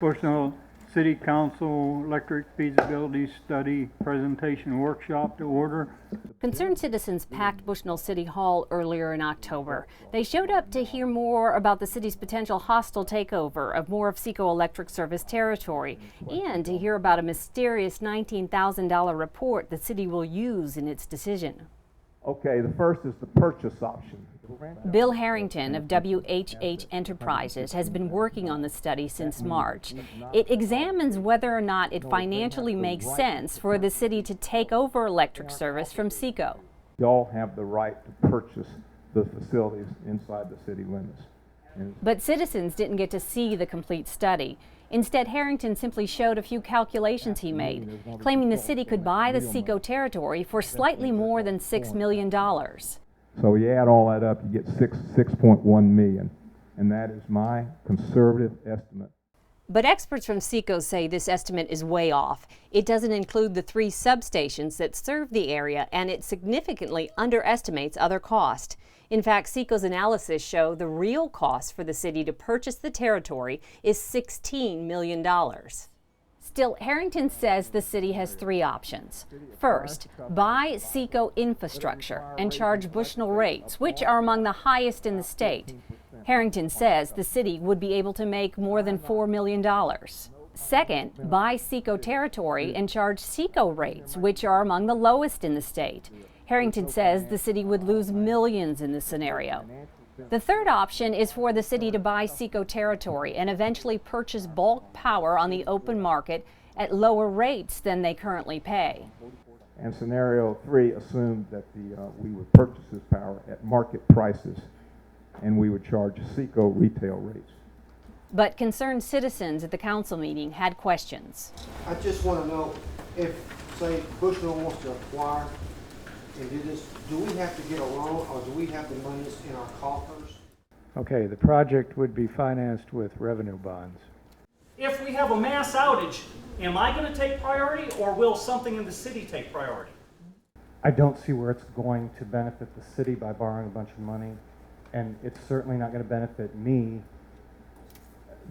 Bushnell City Council Electric Feasibility Study Presentation Workshop to order. Concerned citizens packed Bushnell City Hall earlier in October. They showed up to hear more about the city's potential hostile takeover of more of SECO Electric Service territory and to hear about a mysterious $19,000 report the city will use in its decision. Okay, the first is the purchase option. Bill Harrington of WHH Enterprises has been working on the study since March. It examines whether or not it financially makes sense for the city to take over electric service from SECO. Y'all have the right to purchase the facilities inside the city limits. But citizens didn't get to see the complete study. Instead, Harrington simply showed a few calculations he made, claiming the city could buy the SECO territory for slightly more than $6 million. So you add all that up, you get 6.1 million, and that is my conservative estimate. But experts from SECO say this estimate is way off. It doesn't include the 3 substations that serve the area, and it significantly underestimates other costs. In fact, SECO's analysis show the real cost for the city to purchase the territory is $16 million. Still, Harrington says the city has 3 options. First, buy SECO infrastructure and charge Bushnell rates, which are among the highest in the state. Harrington says the city would be able to make more than $4 million. Second, buy SECO territory and charge SECO rates, which are among the lowest in the state. Harrington says the city would lose millions in this scenario. The third option is for the city to buy SECO territory and eventually purchase bulk power on the open market at lower rates than they currently pay. And scenario 3 assumed that we would purchase this power at market prices and we would charge SECO retail rates. But concerned citizens at the council meeting had questions. I just want to know if, say, Bushnell wants to acquire and do this, do we have to get a loan or do we have the monies in our coffers? Okay, the project would be financed with revenue bonds. If we have a mass outage, am I going to take priority or will something in the city take priority? I don't see where it's going to benefit the city by borrowing a bunch of money, and it's certainly not going to benefit me.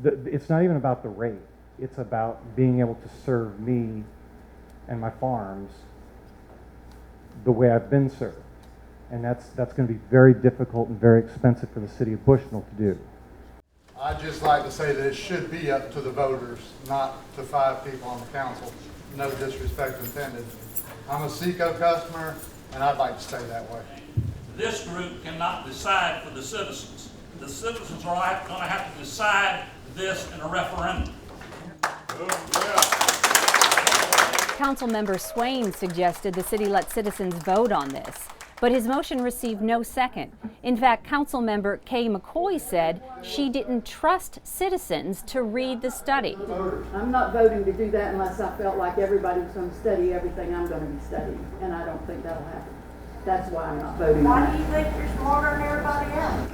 It's not even about the rate. It's about being able to serve me and my farms the way I've been served. And that's going to be very difficult and very expensive for the city of Bushnell to do. I'd just like to say that it should be up to the voters, not to 5 people on the council. No disrespect intended. I'm a SECO customer, and I'd like to stay that way. This group cannot decide for the citizens. The citizens are going to have to decide this in a referendum. Councilmember Swain suggested the city let citizens vote on this, but his motion received no second. In fact, Councilmember Kay McCoy said she didn't trust citizens to read the study. I'm not voting to do that unless I felt like everybody was going to study everything I'm going to be studying, and I don't think that'll happen. That's why I'm not voting. Why do you think you're smarter than everybody else?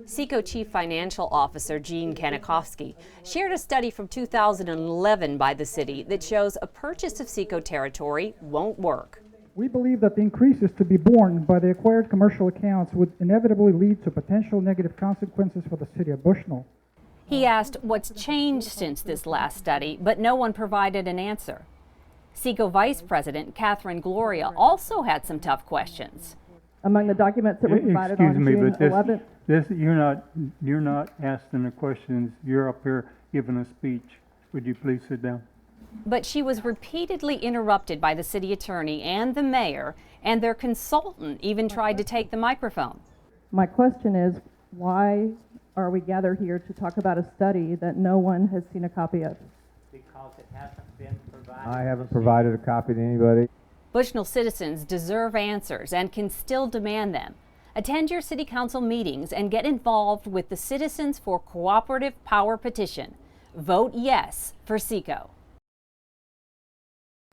SECO Chief Financial Officer Gene Kanakovsky shared a study from 2011 by the city that shows a purchase of SECO territory won't work. We believe that the increases to be borne by the acquired commercial accounts would inevitably lead to potential negative consequences for the city of Bushnell. He asked what's changed since this last study, but no one provided an answer. SECO Vice President Catherine Gloria also had some tough questions. Among the documents that were provided on June 11th. You're not asking the questions. You're up here giving a speech. Would you please sit down? But she was repeatedly interrupted by the city attorney and the mayor, and their consultant even tried to take the microphone. My question is, why are we gathered here to talk about a study that no one has seen a copy of? Because it hasn't been provided. I haven't provided a copy to anybody. Bushnell citizens deserve answers and can still demand them. Attend your city council meetings and get involved with the Citizens for Cooperative Power petition. Vote yes for SECO.